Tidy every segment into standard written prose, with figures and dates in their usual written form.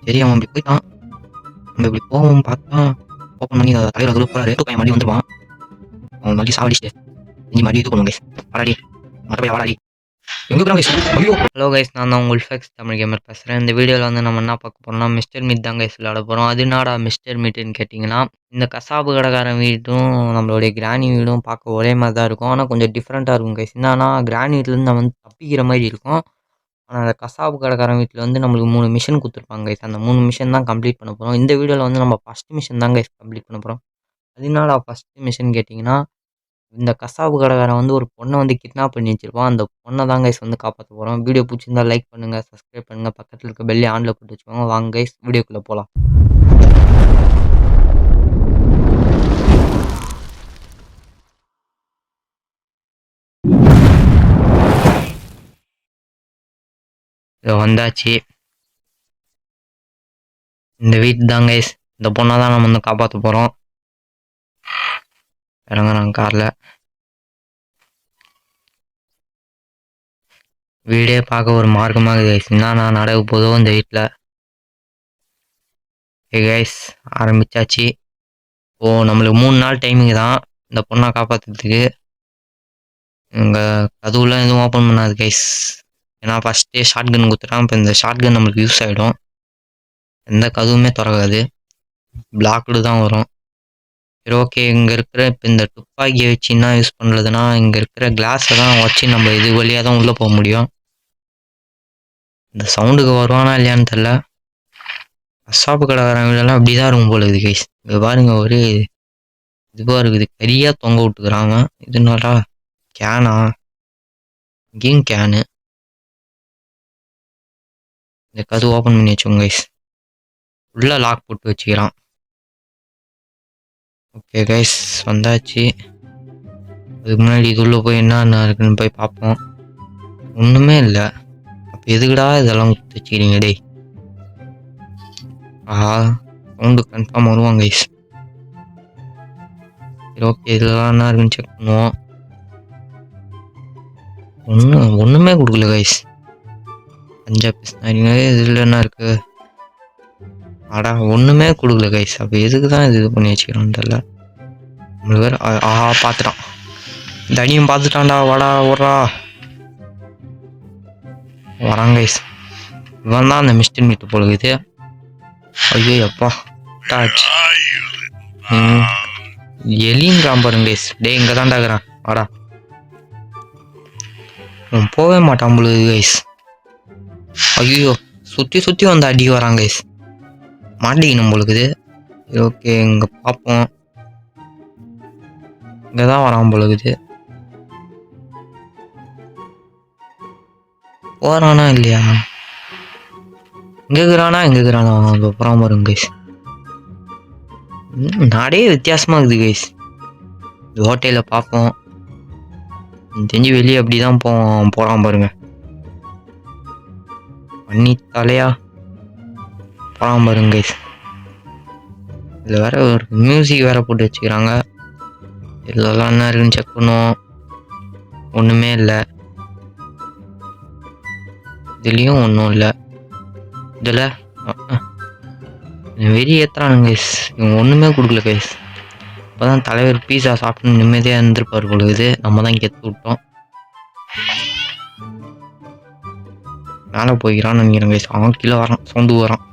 சரி அவன் இப்படி போயிட்டான். நம்ம இப்படி போவோம் பார்த்தா ஓப்பன் பண்ணி தலைவர் அதுல போறாரு. பையன் மறுபடியும் வந்துருவான். அவன் மறுபடியும் சாவடிச்சுட்டு செஞ்சு மறுபடியும் இது பண்ணுவோம் கைஸ். வாடாடி மறுபடியும் வாடாடி எங்க இருக்கிறான் கைஸ்? ஐயோ ஹலோ கைஸ், நான் தான் உங்கள் ஃபேக்ஸ் தமிழ் கேமர் பேசுகிறேன். இந்த வீடியோவில் வந்து நம்ம என்ன பார்க்க போகிறோம்னா மிஸ்டர் மீட் தான் கைஸ் விளையாட போகிறோம். அது என்னடா மிஸ்டர் மீட்டுன்னு கேட்டிங்கன்னா, இந்த கசாப்பு கடைக்காரன் வீடும் நம்மளுடைய கிராணி வீடும் பார்க்க ஒரே மாதிரி தான் இருக்கும். ஆனால் கொஞ்சம் டிஃப்ரெண்ட்டாக இருக்கும் கைஸ். என்னன்னா கிராணி வீட்டிலேருந்து நம்ம வந்து தப்பிக்கிற மாதிரி இருக்கும். ஆனால் அந்த கசாப்பு கடைக்காரன் வீட்டில் வந்து நம்மளுக்கு 3 மிஷன் கொடுத்துருப்பாங்க கைஸ். அந்த 3 மிஷன் தான் கம்ப்ளீட் பண்ண போகிறோம். இந்த வீடியோவில் வந்து நம்ம ஃபஸ்ட் மிஷன் தான் கைஸ் கம்ப்ளீட் பண்ண போகிறோம். அது என்னடா ஃபஸ்ட் மிஷன் கேட்டிங்கன்னா, இந்த கசாப்பு கடைக்காரன் வந்து ஒரு பொண்ணை வந்து கிட்னாப் பண்ணி வச்சிருப்பான். அந்த பொண்ணை தான் கைஸ் வந்து காப்பாற்ற போகிறோம். வீடியோ பிடிச்சிருந்தா லைக் பண்ணுங்கள், சப்ஸ்கிரைப் பண்ணுங்கள், பக்கத்தில் இருக்க பெல்லை ஆனில் போட்டு வச்சுக்கோங்க. வாங்க கைஸ் வீடியோக்குள்ளே போகலாம். வந்தாச்சு. இந்த வீட்டு தான் கைஸ். இந்த பொண்ணை தான் நம்ம வந்து காப்பாற்ற போகிறோம். இறங்க நாங்கள் காரில். வீடே பார்க்க ஒரு மார்க்கமாக கைஸ். என்ன நடக்க போதோ இந்த வீட்டில். கைஸ் ஆரம்பிச்சாச்சு. நம்மளுக்கு 3 நாள் டைமிங் தான் இந்த பொண்ணை காப்பாற்றுறதுக்கு. எங்கள் கதவுலாம் எதுவும் ஓப்பன் பண்ணாது கைஸ். ஏன்னா ஃபஸ்ட்டே ஷார்ட் கன் கொடுத்துட்டான். இப்போ இந்த ஷார்ட் கன் நம்மளுக்கு யூஸ் ஆகிடும். எந்த கதவுமே திறக்காது, பிளாக்டு தான் வரும். சரி ஓகே, இங்கே இருக்கிற இப்போ இந்த துப்பாக்கியை வச்சு என்ன யூஸ் பண்ணுறதுன்னா, இங்கே இருக்கிற கிளாஸை தான் வச்சு நம்ம இது வழியாக தான் உள்ளே போக முடியும். இந்த சவுண்டுக்கு வருவானா இல்லையான்னு தெரில. கசாப்பு கடைக்காரன் வீடெல்லாம் அப்படி தான் இருக்கும் போல இருக்குது கைஸ். இங்கே பாருங்க, ஒரு இதுவாக இருக்குது, கரியாக தொங்க விட்டுக்கிறாங்க. இதுனாலா கேனா இங்கேயும் கேனு. இந்த கதவு ஓப்பன் பண்ணி வச்சோங்க கைஸ். உள்ளே லாக் போட்டு வச்சுக்கிறான். ஓகே கைஸ் வந்தாச்சு. அதுக்கு முன்னாடி இது உள்ளே போய் என்ன இருக்குன்னு போய் பார்ப்போம். ஒன்றுமே இல்லை. அப்போ எதுக்குடா இதெல்லாம் கொடுத்து வச்சுக்கிறீங்க டேய்? சவுண்டு கன்ஃபார்ம் வருவாங்க கைஸ். சரி ஓகே, இதெல்லாம் என்ன இருக்குன்னு செக் பண்ணுவோம். ஒன்றுமே கொடுக்கல கைஸ். பஞ்சாப் பிஸ்னாரிங்க இதில் என்ன இருக்குது? அடா ஒன்றுமே கொடுக்கல கைஸ். அப்போ எதுக்கு தான் இது பண்ணி வச்சுக்கிறோன்னு தெரில. நம்மளுக்கு வேறு பார்த்துட்டான். தனியும் பார்த்துட்டான்டா. வாடா ஓடுறா வரான் கைஸ். இவன் தான் அந்த மிஸ்டர் மீட்டு போலுக்குது. ஐயோ எப்பா டாச்சு. எலின்றான் பாருங்க கைஸ். டே இங்கே தான்டா இருக்கிறான். வாடா. போகவே மாட்டான் பொழுது கைஸ். ஐயோ சுற்றி சுற்றி வந்து அடி வரான் கைஸ். மாட்டிக்கணும் பொழுது. ஓகே இங்கே பார்ப்போம். இங்கே தான் வரான் பொழுது. போகிறானா இல்லையா? இங்கே இருக்கிறானா அப்புறம் பாருங்க கைஸ். நிறைய வித்தியாசமாக இருக்குது கைஸ். ஹோட்டலில் பார்ப்போம். தெரிஞ்சு வெளியே அப்படி தான் போகிறான் பாருங்க. பண்ணி தலையா போகிறான் பாருங்க கைஸ். இதில் வேற ஒரு மியூசிக் வேற போட்டு வச்சுக்கிறாங்க. இதெல்லாம் என்ன இருக்குன்னு செக் பண்ணுவோம். ஒன்றுமே இல்லை. இதுலேயும் ஒன்றும் இல்லை. இதில் வெறி ஏற்றுறானுங்க கைஸ். இவங்க ஒன்றுமே கொடுக்கல கைஸ். இப்போ தான் தலைவர் பீஸா சாப்பிட்டு நிம்மதியாக இருந்திருப்பார் பொழுது. நம்ம தான் கெத்து விட்டோம். மேலே போய்க்கிறான்னு நினைக்கிறேன் கைஸ். அவன் கீழே வரான், சவுண்டு வரான்.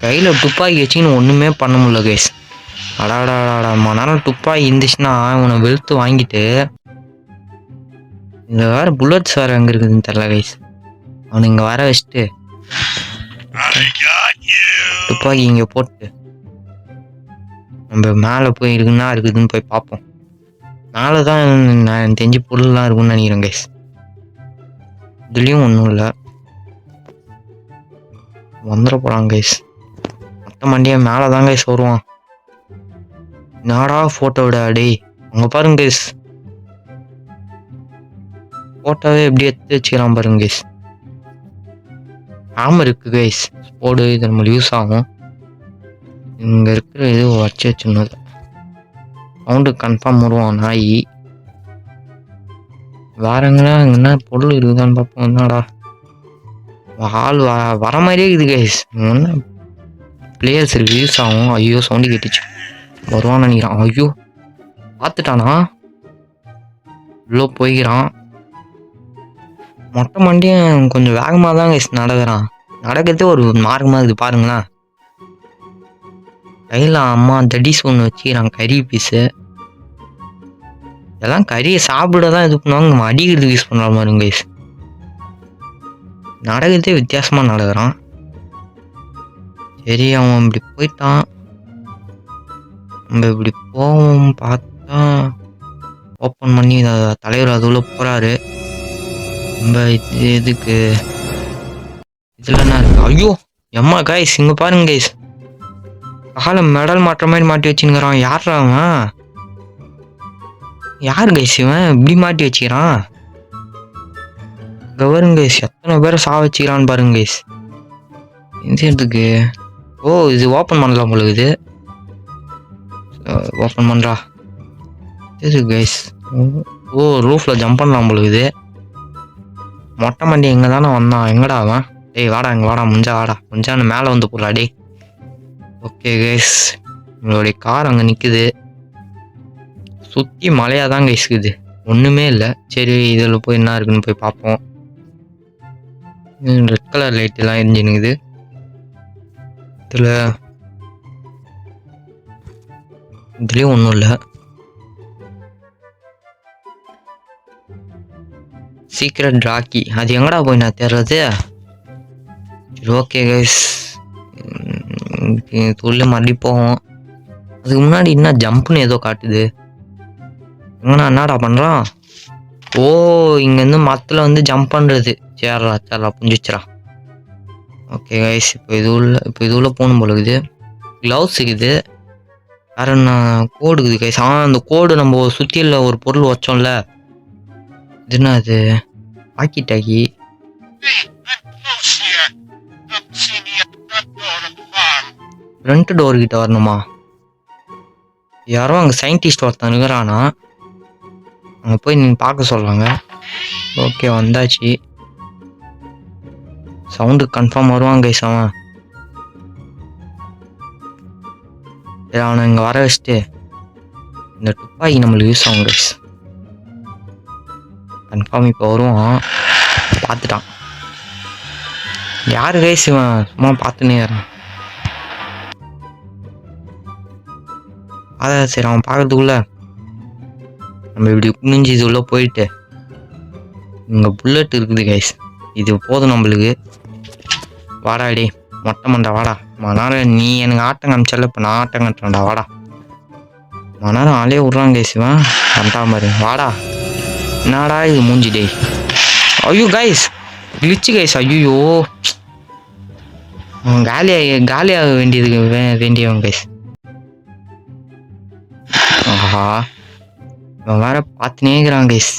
கையில் துப்பாக்கி வச்சுன்னு ஒன்றுமே பண்ண முடியல கைஸ். அடாடாடா மணாலும் துப்பாக்கி இருந்துச்சுன்னா அவனை வெளுத்து வாங்கிட்டு. இந்த வேறு புல்லட்ஸ் வேறு எங்கே இருக்குதுன்னு தெரில கைஸ். அவனை இங்கே வர வச்சுட்டு துப்பாக்கி இங்கே போட்டு நம்ம மேலே போய் இருக்குதுன்னு போய் பார்ப்போம். மேலே தான் நான் தெரிஞ்சு பொருள்லாம் இருக்குன்னு நினைக்கிறேன் கைஸ். இதுலேயும் ஒன்றும் இல்லை. வந்துட போகிறாங்க கைஸ். மொத்த மண்டியை மேலே தான் கைஸ் வருவான். நாடா ஃபோட்டோட டே அங்கே பாருங்க கைஸ். ஃபோட்டோவே எப்படி எடுத்து வச்சுக்கிறான் பாருங்க கைஸ். ஆமாம் இருக்குது கைஸ். போடு, இது நம்மளுக்கு யூஸ் ஆகும். இங்கே இருக்கிற இது வச்சு வச்சுருந்தது. சவுண்டு கன்ஃபார்ம் வருவான் நாய். வேற எங்கன்னா என்ன பொருள் இருக்குதான்னு பார்ப்போம். என்னடா ஆள் வர மாதிரியே இருக்குது கைஸ். ஒன்று பிளேயர்ஸ் ரிலீஸ் ஆகும். ஐயோ சவுண்டு கேட்டுச்சு, வருவான்னு நினைக்கிறான். ஐயோ பார்த்துட்டானா, இவ்வளோ போய்க்கிறான். மொட்டை மண்டியும் கொஞ்சம் வேகமாக தான் கைஸ் நடக்கிறான். நடக்கிறதே ஒரு மார்க்கமாக இருக்குது பாருங்களேன். கையில் அம்மா தடிஸ் ஒன்று வச்சுக்கிறான், கறி பீஸு. இதெல்லாம் கறியை சாப்பிட தான் இது பண்ணுவாங்க, அடிக்கிறதுக்கு யூஸ் பண்ணுற மாதிரி கைஸ். நடக்கிறதே வித்தியாசமாக நடக்கிறான். சரி அவன் இப்படி போயிட்டான், நம்ம இப்படி போவோம் பார்த்தா ஓப்பன் பண்ணி தலைவர் அதுக்குள்ள போகிறாரு. நம்ம இதுக்கு இதில் என்ன இருக்கு? ஐயோ எம்மா கைஸ் இங்கே பாருங்க கைஸ், காலை மெடல் மாட்டுற மாதிரி மாட்டி வச்சுங்கிறான். யாரா அவன்? யார் கைஸ் இவன் இப்படி மாட்டி வச்சுக்கிறான்? கவருங்க கைஸ், எத்தனை பேரை சா வச்சுக்கிறான்னு பாருங்க கைஸ். இது எதுக்கு? ஓ இது ஓப்பன் பண்ணலாம் போல. இது ஓப்பன் பண்ணுறா இது கைஸ். ஓ ரூஃபில் ஜம்ப் பண்ணலாம் போல. இது மொட்டை மண்டி எங்கே தானே வந்தான்? எங்கடா அவன்? டேய் வாடா, இங்கே வாடா, முஞ்சா வாடா, முஞ்சான்னு மேலே வந்து போடா டே. ஓகே கைஸ், உங்களுடைய கார் அங்கே நிற்குது. சுற்றி மலையாக தான் கைஸ் இருக்குது, ஒன்றுமே இல்லை. சரி இதில் போய் என்ன இருக்குன்னு போய் பார்ப்போம். ரெட் கலர் லைட்டெல்லாம் எரிஞ்சுனுக்குது. இதுலேயும் ஒன்றும் இல்லை. சீக்ரெட் ராக்கி, அது எங்கடா போய் நான் தேடுறது? சரி ஓகே கைஸ், உள்ள மறுபடியும் போவோம். அதுக்கு முன்னாடி என்ன ஜம்ப்னு ஏதோ காட்டுது. எங்கண்ணா என்னடா பண்ணுறான்? ஓ இங்கேருந்து மரத்தில் வந்து ஜம்ப் பண்ணுறது. சேரா புரிஞ்சிச்சுரா. ஓகே கைஸ், இப்போ இது உள்ள போகணும் போல இருக்குது. க்ளவுஸ் இருக்குது, வேற என்ன கோடு இருக்குது கைஸ். அந்த கோடு நம்ம சுற்றியில் ஒரு பொருள் வச்சோம்ல, இது என்ன அது? ஆக்கி டாக்கி. ஃப்ரண்ட் டோர் கிட்ட வரணுமா? யாரோ அங்கே சயின்டிஸ்ட் ஒருத்தன் இருக்கிறானா, அங்கே போய் நீங்கள் பார்க்க சொல்கிறாங்க. ஓகே வந்தாச்சு. சவுண்டு கன்ஃபார்ம் வருவான் கைஸ் அவன். அவனை இங்கே வர வச்சுட்டு இந்த துப்பாக்கி நம்மளுக்கு யூஸ் ஆகும் கைஸ். கன்ஃபார்ம் இப்போ வருவான். பார்த்துட்டான். யார் கைஸ் இவன்? சும்மா பார்த்துனே இருறான். அதான் சரி, அவன் பார்க்கறதுக்குள்ள நம்ம இப்படி குனிஞ்சு இது உள்ள போயிட்டு, இங்கே புல்லட் இருக்குது கைஸ், இது போதும் நம்மளுக்கு. வாடாடி மொட்டை மண்டா வாடா. மணாரம் நீ எனக்கு ஆட்டம் காமிச்சால, இப்போ நான் ஆட்டம் காட்டுறேன்டா வாடா. மணாரம் ஆளே விட்றான் கைஸ் இவன். கண்டா மாதிரி வாடா. என்னடா இது மூஞ்சி டே. ஐயோ கைஸ் கிளிச்சு கைஸ். ஐயோ காலியாக வேண்டியவன் கைஸ். ஆஹா இவன் வேற பார்த்துனேங்கிறான் கைஸ்.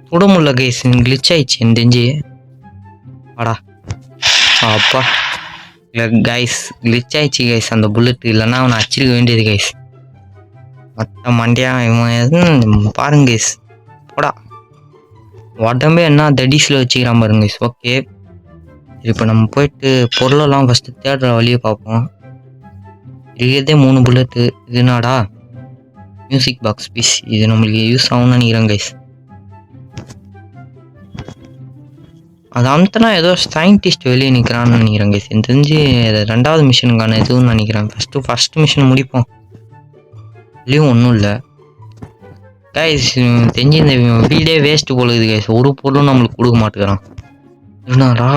சுட முடியல கைஸ், கிளிச் ஆயிடுச்சு எனக்கு தெரிஞ்சு. வாடா அப்பா. இல்லை கைஸ் கிளிச் ஆயிடுச்சு கைஸ் அந்த புல்லட், இல்லைன்னா அவனை அச்சிருக்க வேண்டியது கைஸ். மொத்த மண்டியா இவன் பாருங்க கைஸ். போடா உடம்பே என்ன தடிஸில் வச்சுக்கிறான் பாருங்க கைஸ். ஓகே இப்போ நம்ம போயிட்டு பொருளெல்லாம் ஃபஸ்ட்டு தேடுற வழியை பார்ப்போம். இருக்கிறதே 3 புல்லட்டு. இது என்னடா? Music box piece. இது நம்மளுக்கு யூஸ் ஆகும்னு நினைக்கிறேன் கைஸ். அது அமுத்தனா ஏதோ சயின்டிஸ்ட் வெளியே நிற்கிறான்னு நினைக்கிறேன் கைஸ். எனக்கு தெரிஞ்சு 2வது மிஷனுக்கான எதுவும் நினைக்கிறேன். ஃபஸ்ட்டு மிஷன் முடிப்போம். இதுலேயும் ஒன்றும் இல்லை கைஸ். தெரிஞ்சு இந்த வீடே வேஸ்ட்டு போலுது கைஸ். ஒரு பொருளும் நம்மளுக்கு கொடுக்க மாட்டேங்கிறான். என்னடா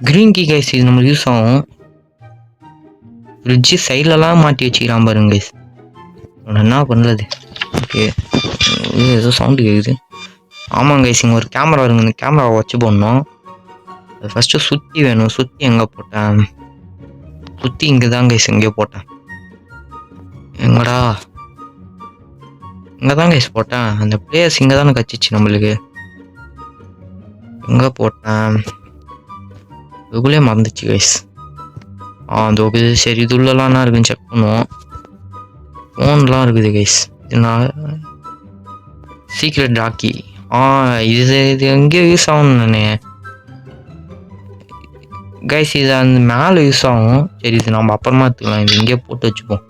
க்ரீன் கீ கைஸ், இது நம்மளுக்கு யூஸ் ஆகும். ஃப்ரிட்ஜு சைட்லலாம் மாட்டி வச்சுக்கிறான் பாருங்க கைஸ். என்ன பண்ணுறது? ஓகே ஏதோ சவுண்டு கேட்குது. ஆமாங்க கைஸ், இங்கே ஒரு கேமரா வருங்க. இந்த கேமராவை வச்சு போடணும். ஃபஸ்ட்டு சுற்றி வேணும். சுற்றி எங்கே போட்டேன்? சுற்றி இங்கே தான் கைஸ், எங்கேயோ போட்டேன். எங்கடா? இங்கே தான் கைஸ் போட்டேன். அந்த பிளேயர்ஸ் இங்கே தானே கச்சிச்சு நம்மளுக்கு. எங்கே போட்டேன்? இதுக்குள்ளே மறந்துச்சு கைஸ். அந்த ஓகே சரி, இது உள்ளலாம் என்ன இருக்குன்னு செக் பண்ணுவோம். ஃபோன்லாம் இருக்குது கைஸ். இது நான் சீக்ரெட் ராக்கி. இது எங்கேயோ யூஸ் ஆகும் நானே கைஸ். இது அந்த மேலே யூஸ் ஆகும். சரி இது நம்ம அப்புறமா எடுத்துக்கலாம். இது இங்கேயே போட்டு வச்சுப்போம்.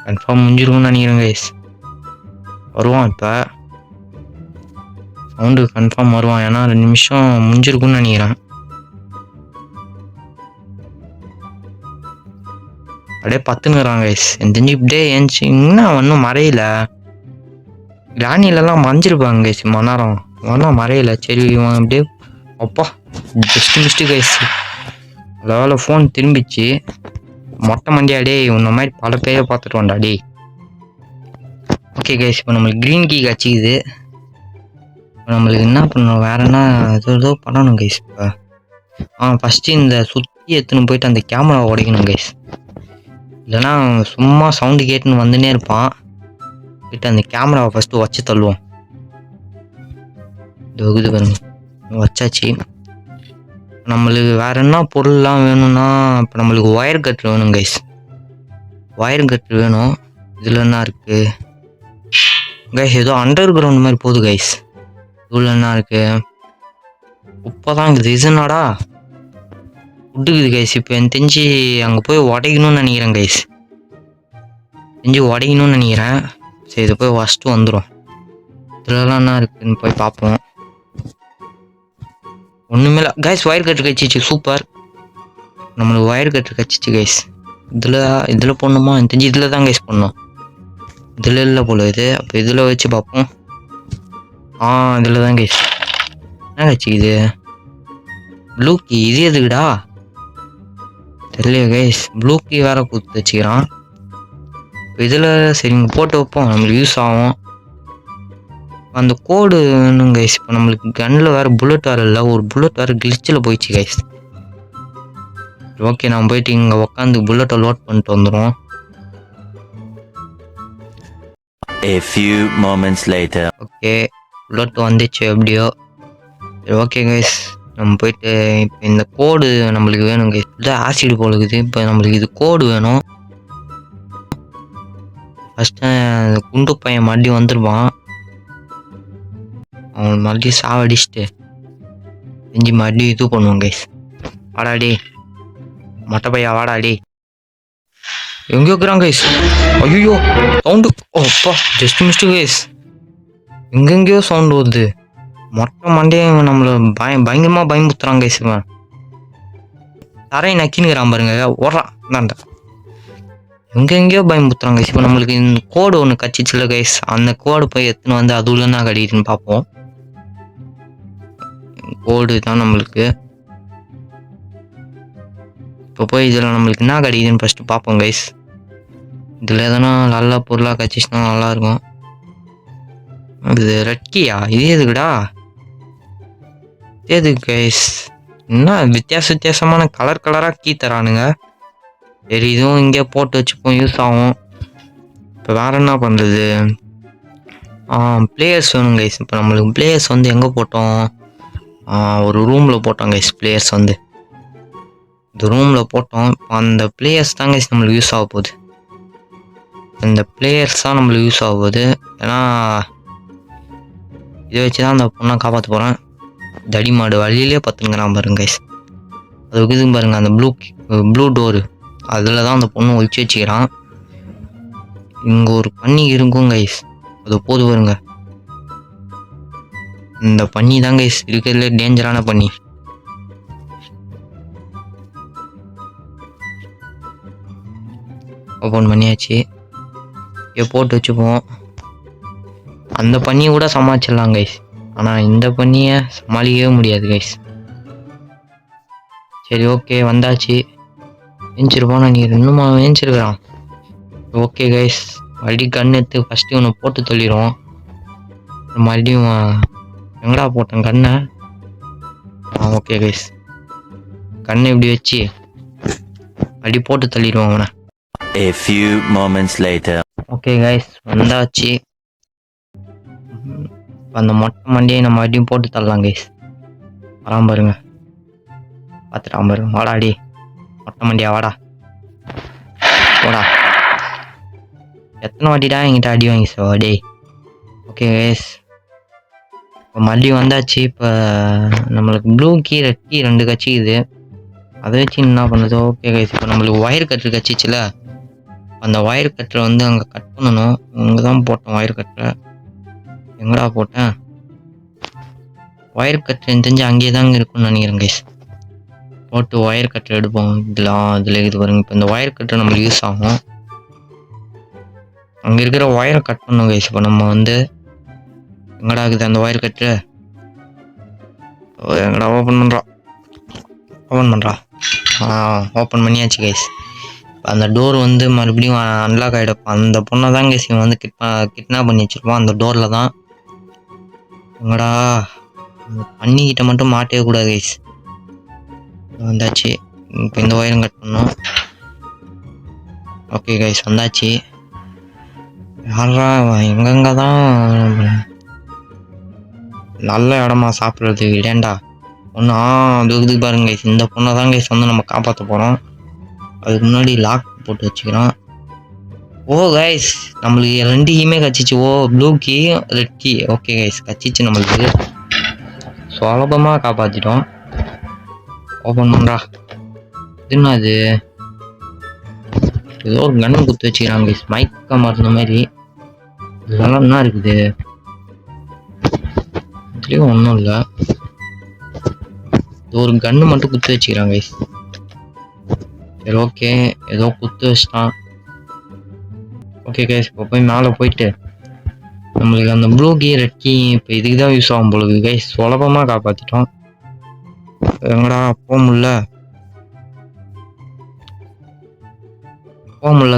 கன்ஃபார்ம் முடிஞ்சிருக்கும்னு நினைக்கிறேன் கைஸ். வருவான் இப்போ சவுண்டு கன்ஃபார்ம் வருவான். ஏன்னா 2 நிமிஷம் முடிஞ்சிருக்கும்னு நினைக்கிறேன். அப்படியே பத்துனுறான் கைஸ். எனக்கு தெரிஞ்சு இப்படியே ஏஞ்சி இன்னும் ஒன்றும் மறையல. கிராணிலெல்லாம் மறைஞ்சிருப்பாங்க கைஸ். மணரம் ஒன்றும் மறையல. சரி இவன் அப்படியே அப்பா ஜஸ்ட் மிஸ்டு கைஸ். லெவல ஃபோன் திரும்பிச்சு. மொட்டை மண்டியா டே இந்த மாதிரி பல பேரை பார்த்துட்டு வந்தா டே. ஓகே கைஸ், இப்போ நம்மளுக்கு க்ரீன் கீ கச்சிக்குது. இப்போ நம்மளுக்கு என்ன பண்ணணும், வேற என்ன ஏதோ பண்ணணும் கைஸ். இப்போ ஃபஸ்ட்டு இந்த சுற்றி எடுத்துன்னு போயிட்டு அந்த கேமரா உடைக்கணும் கைஸ். இல்லைன்னா சும்மா சவுண்டு கேட்டுன்னு வந்துன்னே இருப்பான். போயிட்டு அந்த கேமராவை ஃபஸ்ட்டு வச்சு தள்ளுவோம். இது பாருங்க வச்சாச்சு. நம்மளுக்கு வேற என்ன பொருள்லாம் வேணும்னா இப்போ நம்மளுக்கு ஒயர் கட்ரு வேணும் கைஸ். ஒயர் கட்ரு வேணும். இதில் என்ன இருக்கு கைஸ், ஏதோ அண்டர் கிரவுண்ட் மாதிரி போகுது கைஸ். இதில் என்ன இருக்கு, உப்பதான் இருக்குது. இது என்னடா விட்டுக்குது கைஸ். இப்போ எனக்கு தெரிஞ்சு அங்கே போய் உடைக்கணும்னு நினைக்கிறேன் கைஸ். உடைக்கணும்னு நினைக்கிறேன். சரி இதை போய் ஃபஸ்ட்டு வந்துடும். இதுலலாம் என்ன இருக்குன்னு போய் பார்ப்போம். ஒன்றுமே இல்லை கைஸ். ஒயர் கட்ரு கச்சிச்சு. சூப்பர். நம்மளுக்கு ஒயர் கட்ரு கச்சிச்சு கைஸ். இதில் போடணுமா, எனக்கு தெரிஞ்சு இதில் தான் கைஸ் பண்ணணும். இதில் இல்லை போல இது. அப்போ இதில் வச்சு பார்ப்போம். இதில் தான் கைஸ். என்ன கச்சிக்குது ப்ளூ கீ. இது எதுக்குடா தெரியலையே கைஸ். ப்ளூ கீ வேற கொடுத்து வச்சுக்கிறான். இப்போ இதில் சரிங்க போட்டு வைப்போம். நம்மளுக்கு யூஸ் ஆகும். அந்த கோடு வேணும் கைஸ். இப்போ நம்மளுக்கு கன்னில் வேறு புல்லட் வேறு இல்லை. ஒரு புல்லட் வேறு கிளிச்சில் போயிடுச்சு கைஸ். ஓகே நான் போயிட்டு இங்கே உட்காந்து புல்லட்டை லோட் பண்ணிட்டு வந்துடும். A few moments later. Okay bullet வந்துச்சு எப்படியோ. ஓகே கைஸ் நம்ம போயிட்டு இப்போ இந்த கோடு நம்மளுக்கு வேணும் கைஸ். இது ஆசிட் போல இருக்குது. இப்போ நம்மளுக்கு இது கோடு வேணும். ஃபஸ்ட்டு குண்டு பையன் மறுபடியும் வந்துடுவான். அவன் மறுபடியும் சாவடிச்சுட்டு செஞ்சு மறுபடியும் இது பண்ணுவான் கைஸ். வாடாடி மொட்டை பையா வாடாடி. எங்கே இருக்கிறான் கைஸ். ஐயோ சவுண்டு. அப்பா ஜஸ்ட் மிஸ்டு கைஸ். எங்கெங்கேயோ சவுண்டு வருது. மொட்டை மண்டையே நம்மளை பயங்கரமாக பயமுத்துறான் கைஸ். இவன் தரையை நக்கினுக்கிறான் பாருங்க. ஓடுறான் தான்டா. எங்கெங்கேயோ பயமுத்துறான் கைஸ். இப்போ நம்மளுக்கு இந்த கோடு ஒன்று கச்சிச்சுல கைஸ். அந்த கோடு போய் எடுத்துன்னு வந்து அது உள்ள நான் கடிக்குதுன்னு பார்ப்போம். கோடு தான் நம்மளுக்கு. இப்போ போய் இதில் நம்மளுக்கு என்ன கிடைக்குதுன்னு ஃபஸ்ட்டு பார்ப்போம் கைஸ். இதில் எதனா நல்ல பொருளாக கச்சிச்சுனா நல்லாயிருக்கும். இது ரெட்கியா. இது எதுக்குடா எதுக்கு கைஸ். என்ன வித்தியாசமான கலர் கலராக கீ தரானுங்க. சரி இதுவும் இங்கே போட்டு வச்சுப்போம், யூஸ் ஆகும். இப்போ வேறு என்ன பண்ணுறது, பிளேயர்ஸ் வேணும் கைஸ். இப்போ நம்மளுக்கு பிளேயர்ஸ் வந்து எங்கே போட்டோம், ஒரு ரூமில் போட்டோம் கைஸ். பிளேயர்ஸ் வந்து இந்த ரூமில் போட்டோம். அந்த பிளேயர்ஸ் தான் கைஸ் நம்மளுக்கு யூஸ் ஆக போகுது. இந்த பிளேயர்ஸ் தான் நம்மளுக்கு யூஸ் ஆக போகுது. ஏன்னா இதை வச்சு தான் அந்த பொண்ணை காப்பாற்ற போகிறேன். தடி மாடு வழியிலே பார்த்துங்கிறான் பாருங்க கைஸ். அது இருக்குதுங்க பாருங்க அந்த ப்ளூ டோரு. அதில் தான் அந்த பொண்ணு ஒழிச்சு வச்சுக்கிறான். இங்கே ஒரு பன்னி இருக்கும் கைஸ். அது போது வருங்க. இந்த பன்னி தான் கைஸ் இருக்கிறதுல டேஞ்சரான பன்னி. ஓப்பன் பண்ணியாச்சு. போட்டு வச்சுப்போம். அந்த பன்னியை கூட சமாளிச்சிடலாம் கைஸ். ஆனால் இந்த பன்னியை சமாளிக்கவே முடியாது கைஸ். சரி ஓகே வந்தாச்சு. ஏஞ்சிருப்பான் நினைக்கிறேன். இன்னும் ஏஞ்சிருக்கிறான். ஓகே கைஸ் மறுபடியும் கண் எடுத்து ஃபஸ்ட்டு இவனை போட்டு தள்ளிடுவோம். மறுபடியும் எங்கடா போட்டேன் கண்ணை. ஓகே கைஸ் கண்ணை இப்படி வச்சு மறுபடியும் போட்டு தள்ளிடுவோம் அவனை. A few moments later. Okay guys வந்தாச்சு. அந்த மொட்டை மண்டியை நம்ம மறுபடியும் போட்டு தள்ளலாம் கைஸ். வராம பாருங்க, பார்த்துட்டான் பாருங்க. வாடாடி மொட்டை மண்டியா வாடா போடா. எத்தனை வாட்டிடா என்கிட்ட அடி வாங்கி டே. ஓகே கைஸ், இப்போ மறுபடியும் வந்தாச்சு. இப்போ நம்மளுக்கு ப்ளூ கீ ரெட் கீ 2 கட்சிக்குது. அதை வச்சு என்ன பண்ணுறது? ஓகே கைஸ், இப்போ நம்மளுக்கு ஒயர் கட்டர் கட்சிச்சுல, அந்த ஒயர் கட்டரை வந்து அங்கே கட் பண்ணணும். இங்கே தான் போட்டோம் ஒயர் கட்டரை. எங்கடா போட்டேன்? ஒயர் கட்டர் எனக்கு தெரிஞ்சு அங்கேயே தாங்க இருக்கும்னு நினைக்கிறேன் கைஸ். போட்டு ஒயர் கட்டர் எடுப்போம். இதில் இது பாருங்க. இப்போ இந்த ஒயர் கட்டர் நம்மளுக்கு யூஸ் ஆகும். அங்கே இருக்கிற ஒயரை கட் பண்ணோம் கைஸ். இப்போ நம்ம வந்து எங்கடா இருக்குது அந்த ஒயர் கட்டரு? எங்கடா ஓப்பன் பண்ணுறா? ஓப்பன் பண்ணியாச்சு கைஸ். அந்த டோர் வந்து மறுபடியும் அன்லாக் ஆகிடும். அந்த பொண்ணை தான் கைஸ் இவன் வந்து கிட்னாப் பண்ணி வச்சுருப்பான் அந்த டோரில் தான். எங்கடா பண்ணிக்கிட்ட மட்டும் மாட்டவே கூடாது கைஸ். வந்தாச்சு. இப்போ இந்த ஒயரும் கட் பண்ணோம். ஓகே கைஸ், வந்தாச்சு. யாரா எங்கெங்க தான் நல்ல இடமா சாப்பிட்றது இல்லையாண்டா ஒன்று. அதுக்கு பாருங்க கைஸ், இந்த பொண்ணை தான் கைஸ் வந்து நம்ம காப்பாற்ற போகிறோம். அதுக்கு முன்னாடி லாக் போட்டு வச்சுக்கிறோம். ஓ கைஸ், நம்மளுக்கு 2 கீயுமே கச்சிச்சு. Oh, blue key red key. Okay guys, கச்சிச்சு. நம்மளுக்கு சுலபமாக காப்பாற்றிட்டோம். ஓப்பன் பண்ணுறா. என்ன அது? ஏதோ ஒரு கன்னு குத்து வச்சுக்கிறாங்க கைஸ், மைக்க மறந்த மாதிரி. இதெல்லாம் என்ன இருக்குது? இதுலேயும் ஒன்றும் இல்லை. இது ஒரு கன்னு மட்டும் குத்து வச்சுக்கிறாங்க கைஸ். சரி ஓகே, ஏதோ குத்து வச்சிட்டான். ஓகே கைஸ், இப்போ போய் மேலே போயிட்டு நம்மளுக்கு அந்த ப்ளூ கீ ரெட் கீ இப்போ இதுக்கு தான் யூஸ் ஆகும் பொழுது கைஸ். சுலபமாக காப்பாற்றிட்டோம். எங்கடா போக முடியல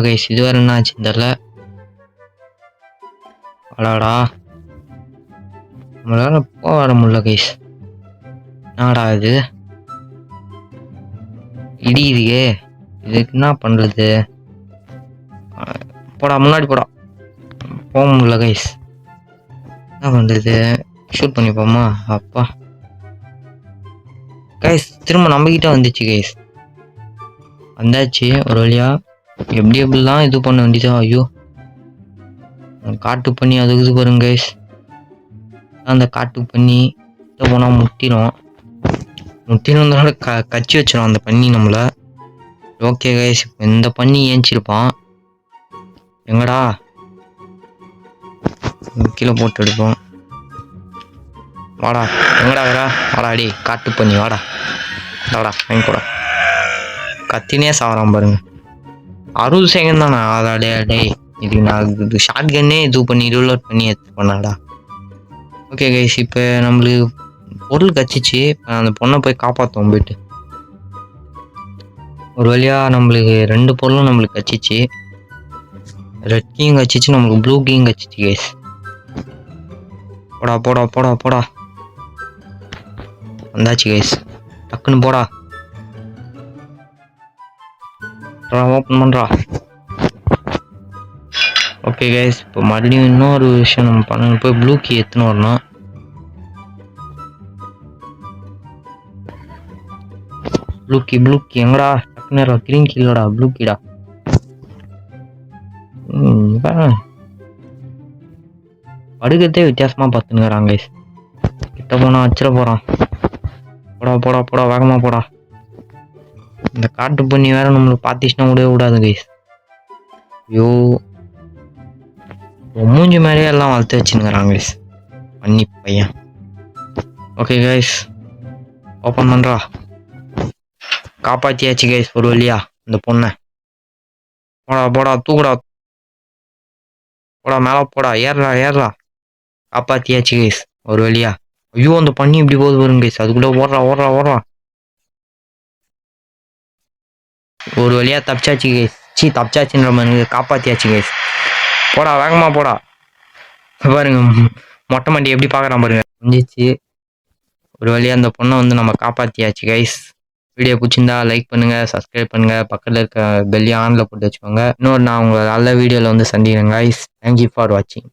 கைஸ். இது வேறு என்ன ஆச்சுன்னு தெரில. அடாடா, நம்மளால போக வர முடியல கைஸ். என்னடா இது இடியுதுயே, இதுக்கு என்ன பண்ணுறது? போடா, முன்னாடி போடா. போக முடியல கைஸ், என்ன பண்ணுறது? ஷூட் பண்ணிப்போமா? அப்பா கைஸ், திரும்ப நம்மக்கிட்ட வந்துச்சு கைஸ். வந்தாச்சு ஒரு வழியா. எப்படிலாம் இது பண்ண வேண்டியதோ. ஐயோ, காட்டு பண்ணி அது இது பாருங்க கைஸ். அந்த காட்டு பண்ணி போனால் முட்டிடும் கச்சி வச்சிடும் அந்த பண்ணி நம்மளை. ஓகே கைஸ், இப்போ இந்த பண்ணி ஏஞ்சிருப்பான். எங்கடா? கீழே போட்டு எடுப்போம். வாடா, எங்கடா வரா? வாடா அடி காட்டு பண்ணி, வாடா வாங்கி கூட. கத்தினே சாவறான் பாருங்க. 60 செகண்ட் தானே? அதாடே டே, இதுக்கு நான் இது ஷார்ட் கன்னே இது பண்ணி ரீலோட் பண்ணி எடுத்து பண்ணாடா. ஓகே கைஸ், இப்போ நம்மளுக்கு பொருள் கச்சிச்சு. அந்த பொண்ணை போய் காப்பாற்றுவோம் போயிட்டு. ஒரு வழியாக நம்மளுக்கு 2 பொருளும் நம்மளுக்கு கச்சிச்சு. ரெட் கீயும் கச்சிச்சு, நம்மளுக்கு ப்ளூ கீயும் கச்சிச்சு கைஸ். போடா போடா போடா போடா. வந்தாச்சு கைஸ், டக்குன்னு போடா. ஓப்பன் பண்ணுறா. ஓகே கைஸ், இப்போ மறுபடியும் இன்னொரு விஷயம் நம்ம பண்ணணும். போய் ப்ளூ கீ எடுத்துன்னு வரணும். ப்ளூ கீ எங்கடா? டக்குன்னு கிரீன் கீழடா, ப்ளூ கீடா. படுக்கிறதே வித்தியாசமாக பார்த்துனுங்கிறாங்க கைஸ். கிட்ட போனால் வச்சிட போகிறான். போடா போடா போடா, வேகமாக போடா. இந்த காட்டு பண்ணி வேற நம்மளுக்கு பார்த்துச்சுன்னா விடாது கைஸ். ஐயோ, மூஞ்சி மேலேயே எல்லாம் வளர்த்து வச்சுருக்கிறாங்க கைஸ் பண்ணி பையன். ஓகே கைஸ், ஓப்பன் பண்ணுறா. காப்பாற்றியாச்சு கைஸ் ஒரு வழியா இந்த பொண்ணை. போடா போடா, தூக்குடா, போடா மேலே போடா, ஏறா. காப்பாற்றியாச்சு கைஸ் ஒரு வழியா. ஐயோ, அந்த பண்ணி இப்படி போகுது வரும் கைஸ். அதுக்குள்ளே ஓடுறா. ஒரு வழியா தப்பிச்சாச்சு கைஸ். தப்பிச்சாச்சுன்ற மாதிரி காப்பாற்றியாச்சு கைஸ். போடா, வேகமாக போடா. பாருங்க மொட்டை மண்டி எப்படி பார்க்குறான் பாருங்க. முடிஞ்சிச்சு ஒரு வழியா. அந்த பொண்ணை வந்து நம்ம காப்பாற்றியாச்சு கைஸ். வீடியோ பிடிச்சிருந்தா லைக் பண்ணுங்க, சப்ஸ்கிரைப் பண்ணுங்க, பக்கத்தில் இருக்க பெல்லையும் ஆனில் போட்டு வச்சுக்கோங்க. இன்னொரு நான் உங்களை நல்ல வீடியோவில் வந்து சந்திக்கிறேன் கைஸ். தேங்க்யூ ஃபார் வாட்சிங்.